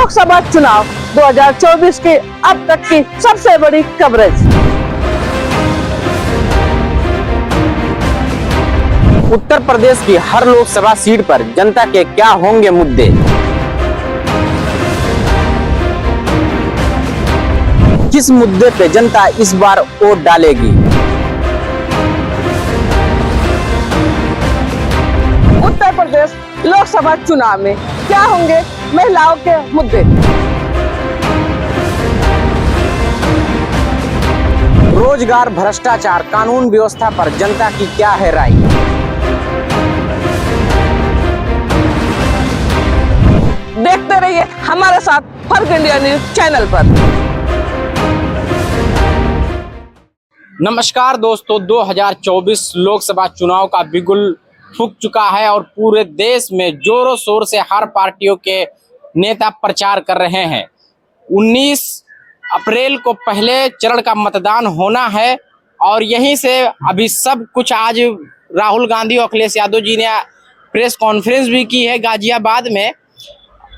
लोकसभा चुनाव 2024 की अब तक की सबसे बड़ी कवरेज। उत्तर प्रदेश की हर लोकसभा सीट पर जनता के क्या होंगे मुद्दे। किस मुद्दे पे जनता इस बार वोट डालेगी। उत्तर प्रदेश लोकसभा चुनाव में क्या होंगे महिलाओं के मुद्दे। रोजगार, भ्रष्टाचार, कानून व्यवस्था पर जनता की क्या है राय। देखते रहिए हमारे साथ फर्क इंडिया न्यूज चैनल पर। नमस्कार दोस्तों, 2024 लोकसभा चुनाव का बिगुल फूंक चुका है और पूरे देश में जोरों शोर से हर पार्टियों के नेता प्रचार कर रहे हैं। 19 अप्रैल को पहले चरण का मतदान होना है और यहीं से अभी सब कुछ आज राहुल गांधी और अखिलेश यादव जी ने प्रेस कॉन्फ्रेंस भी की है गाजियाबाद में।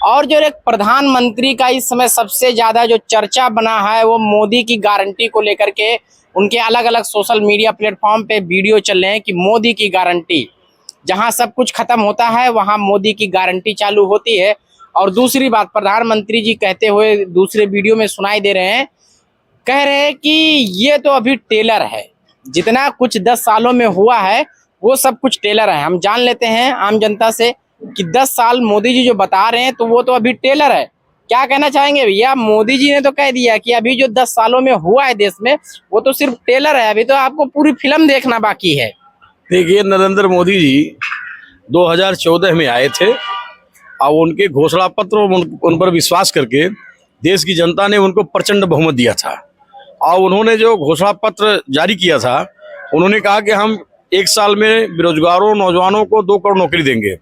और जो एक प्रधानमंत्री का इस समय सबसे ज्यादा जो चर्चा बना है वो मोदी की गारंटी को लेकर के उनके अलग अलग सोशल मीडिया प्लेटफॉर्म पे वीडियो चल रहे हैं कि मोदी की गारंटी, जहां सब कुछ खत्म होता है वहां मोदी की गारंटी चालू होती है। और दूसरी बात, प्रधानमंत्री जी कहते हुए दूसरे वीडियो में सुनाई दे रहे हैं, कह रहे हैं कि ये तो अभी टेलर है, जितना कुछ 10 सालों में हुआ है वो सब कुछ टेलर है। हम जान लेते हैं आम जनता से कि 10 साल मोदी जी जो बता रहे हैं तो वो तो अभी टेलर है। क्या कहना चाहेंगे भैया? मोदी जी ने तो कह दिया कि अभी जो 10 सालों में हुआ है देश में वो तो सिर्फ टेलर है, अभी तो आपको पूरी फिल्म देखना बाकी है। देखिए, नरेंद्र मोदी जी 2014 में आए थे और उनके घोषणा पत्र उन पर विश्वास करके देश की जनता ने उनको प्रचंड बहुमत दिया था। और उन्होंने जो घोषणा पत्र जारी किया था, उन्होंने कहा कि हम 1 साल में बेरोजगारों नौजवानों को 2 करोड़ नौकरी देंगे।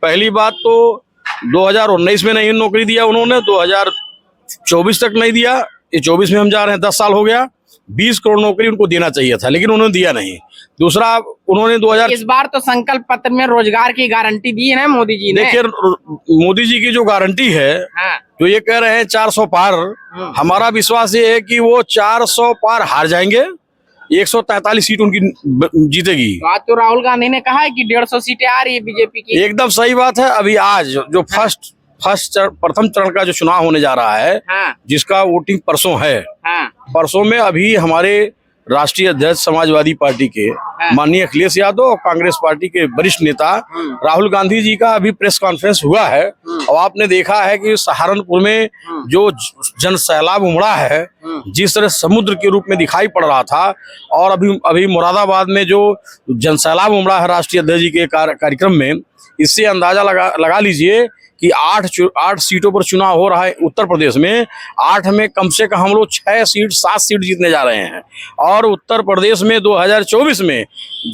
पहली बात तो 2019 में नहीं नौकरी दिया उन्होंने, 2024 तक नहीं दिया, ये 24 में हम जा रहे हैं, 10 साल हो गया। 20 करोड़ नौकरी उनको देना चाहिए था लेकिन उन्होंने दिया नहीं। दूसरा, उन्होंने 2000 इस बार तो संकल्प पत्र में रोजगार की गारंटी दी है ना मोदी जी ने। देखिए, मोदी जी की जो गारंटी है, हाँ। जो ये कह रहे हैं 400 पार, हमारा विश्वास ये है कि वो 400 पार हार जाएंगे, 143 सीट उनकी जीतेगी। आज तो राहुल गांधी ने कहा है कि 150 सीटें आ रही है बीजेपी की। एकदम सही बात है। अभी आज जो प्रथम चरण का जो चुनाव होने जा रहा है, हाँ। जिसका वोटिंग परसों है, हाँ। परसों में अभी हमारे राष्ट्रीय अध्यक्ष समाजवादी पार्टी के माननीय अखिलेश यादव और कांग्रेस पार्टी के वरिष्ठ नेता राहुल गांधी जी का अभी प्रेस कॉन्फ्रेंस हुआ है। और आपने देखा है कि सहारनपुर में जो जन सैलाब उमड़ा है, जिस तरह समुद्र के रूप में दिखाई पड़ रहा था, और अभी मुरादाबाद में जो जन सैलाब उमड़ा है राष्ट्रीय अध्यक्ष जी के कार्यक्रम में, इससे अंदाजा लगा लीजिए कि 8 सीटों पर चुनाव हो रहा है उत्तर प्रदेश में। 8 में कम से कम हम लोग 6 सीट 7 सीट जीतने जा रहे हैं। और उत्तर प्रदेश में 2024 में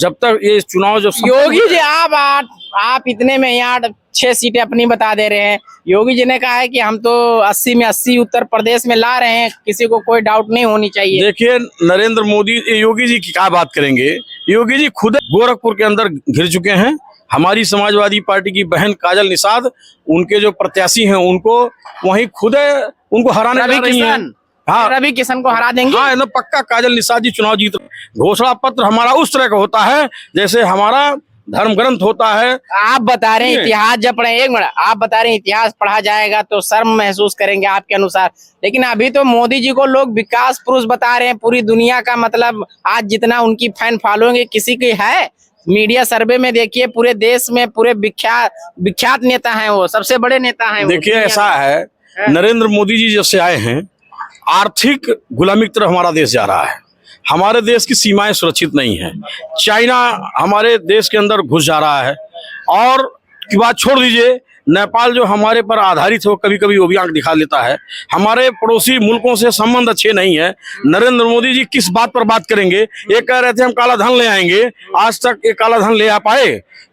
जब तक ये चुनाव योगी जी आप इतने में 6 सीटें अपनी बता दे रहे हैं। योगी जी ने कहा है कि हम तो 80 में 80 उत्तर प्रदेश में ला रहे हैं, किसी को कोई डाउट नहीं होनी चाहिए। देखिए, नरेंद्र मोदी योगी जी की क्या बात करेंगे। योगी जी खुद गोरखपुर के अंदर घिर चुके हैं। हमारी समाजवादी पार्टी की बहन काजल निषाद, उनके जो प्रत्याशी हैं, उनको वहीं खुद उनको हराने जा रही हैं। हाँ, रवि किशन को हरा देंगे। हाँ, एकदम पक्का काजल निषाद जी चुनाव जीत। घोषणा पत्र हमारा उस तरह का होता है जैसे हमारा धर्म ग्रंथ होता है। आप बता रहे हैं इतिहास जब पढ़े, एक मिनट, आप बता रहे हैं इतिहास पढ़ा जाएगा तो शर्म महसूस करेंगे आपके अनुसार, लेकिन अभी तो मोदी जी को लोग विकास पुरुष बता रहे हैं पूरी दुनिया का। मतलब आज जितना उनकी फैन फॉलोइंग किसी की है, मीडिया सर्वे में देखिए पूरे देश में पूरे विख्यात नेता हैं, वो सबसे बड़े नेता हैं। देखिए, ऐसा है, नरेंद्र मोदी जी जब से आए हैं, आर्थिक गुलामी की तरफ हमारा देश जा रहा है। हमारे देश की सीमाएं सुरक्षित नहीं है। चाइना हमारे देश के अंदर घुस जा रहा है। और की बात छोड़ दीजिए, नेपाल जो हमारे पर आधारित हो, कभी कभी वो भी आंख दिखा लेता है। हमारे पड़ोसी मुल्कों से संबंध अच्छे नहीं है। नरेंद्र मोदी जी किस बात पर बात करेंगे? ये कह रहे थे हम काला धन ले आएंगे, आज तक ये काला धन ले आ पाए?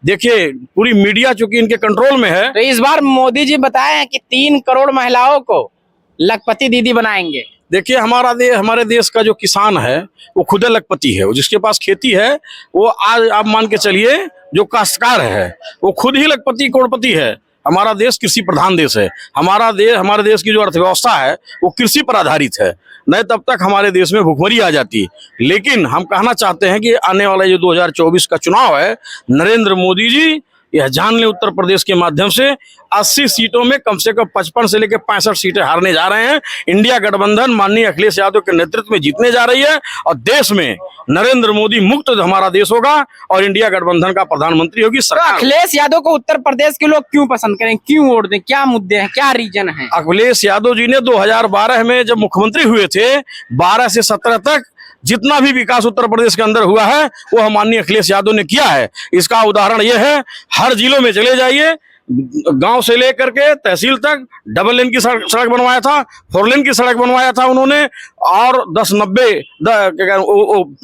देखिए, पूरी मीडिया चूंकि इनके कंट्रोल में है। तो इस बार मोदी जी बताए हैं कि 3 करोड़ महिलाओं को लखपति दीदी बनाएंगे। देखिए, हमारे देश का जो किसान है वो खुद लखपति है। जिसके पास खेती है वो आज आप मान के चलिए, जो काश्तकार है वो खुद ही लखपति करोड़पति है। हमारा देश कृषि प्रधान देश है। हमारे देश की जो अर्थव्यवस्था है वो कृषि पर आधारित है, नहीं तब तक हमारे देश में भुखमरी आ जाती। लेकिन हम कहना चाहते हैं कि आने वाला जो 2024 का चुनाव है, नरेंद्र मोदी जी यह जान ले उत्तर प्रदेश के माध्यम से 80 सीटों में कम से कम 55 से लेकर 65 सीटें हारने जा रहे हैं। इंडिया गठबंधन माननीय अखिलेश यादव के नेतृत्व में जीतने जा रही है और देश में नरेंद्र मोदी मुक्त हमारा देश होगा और इंडिया गठबंधन का प्रधानमंत्री होगी सरकार। अखिलेश यादव को उत्तर प्रदेश के लोग क्यों पसंद करें, क्यों वोट दें, क्या मुद्दे हैं, क्या रीजन है? अखिलेश यादव जी ने 2012 में जब मुख्यमंत्री हुए थे, 12 से 17 तक जितना भी विकास उत्तर प्रदेश के अंदर हुआ है वो माननीय अखिलेश यादव ने किया है। इसका उदाहरण यह है, हर जिलों में चले जाइए, गांव से लेकर के तहसील तक डबल लेन की सड़क बनवाया था, 4 लेन की सड़क बनवाया था उन्होंने, और 10-90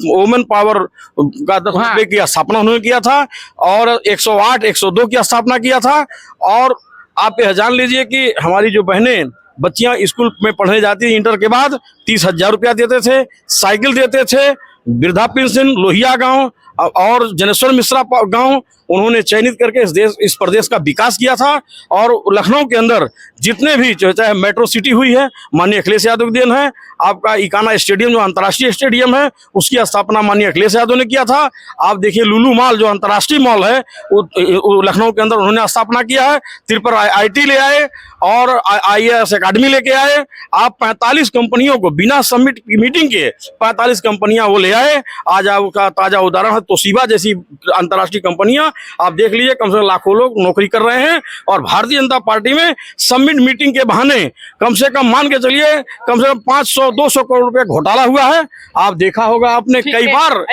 वुमेन पावर का 10-90 की स्थापना उन्होंने किया था, और 108, 102 की स्थापना किया था। और आप यह जान लीजिए कि हमारी जो बहनें बच्चियां स्कूल में पढ़ने जाती थी, इंटर के बाद 30,000 रुपया देते थे, साइकिल देते थे, वृद्धा पेंशन लोहिया गांव और जनेश्वर मिश्रा गांव उन्होंने चयनित करके इस प्रदेश का विकास किया था। और लखनऊ के अंदर जितने भी चाहे मेट्रो सिटी हुई है, माननीय अखिलेश यादव की देन है। आपका इकाना स्टेडियम जो अंतर्राष्ट्रीय स्टेडियम है उसकी स्थापना माननीय अखिलेश यादव ने किया था। आप देखिए लुलु मॉल जो अंतर्राष्ट्रीय मॉल है वो लखनऊ के अंदर उन्होंने स्थापना किया है। तिरपर IIT ले आए और IAS अकादमी लेके आए। आप 45 कंपनियों को बिना समिट मीटिंग के 45 कंपनियां वो ले आए। आज आपका ताजा उदाहरण है तोशिबा जैसी अंतर्राष्ट्रीय कंपनियां, आप देख लीजिए कम से कम लाखों लोग नौकरी कर रहे हैं। और भारतीय जनता पार्टी में समिट मीटिंग के बहाने कम से कम मान के चलिए कम से कम 500-200 करोड़ रुपए घोटाला हुआ है। आप देखा होगा आपने कई बार,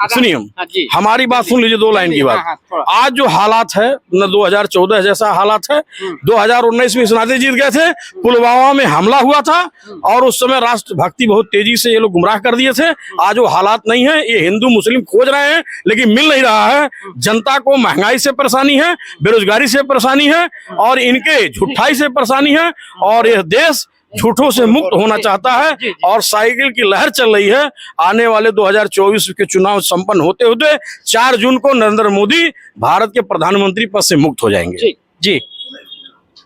सुनिए हमारी बात सुन लीजिए, 2 लाइन की बात। आज जो हालात है न 2014 जैसा हालात है, 2019 में सेनानी जीत गए थे, पुलवामा में हमला हुआ था और उस समय राष्ट्रभक्ति बहुत तेजी से ये लोग गुमराह कर दिए थे। आज वो हालात नहीं है। ये हिंदू मुस्लिम खोज रहे हैं लेकिन मिल नहीं रहा है। जनता को महंगाई से परेशानी है, बेरोजगारी से परेशानी है और इनके झूठाई से परेशानी है। और यह देश झूठों से मुक्त होना चाहता है और साइकिल की लहर चल रही है। आने वाले 2024 के चुनाव संपन्न होते होते 4 जून को नरेंद्र मोदी भारत के प्रधानमंत्री पद से मुक्त हो जाएंगे। जी।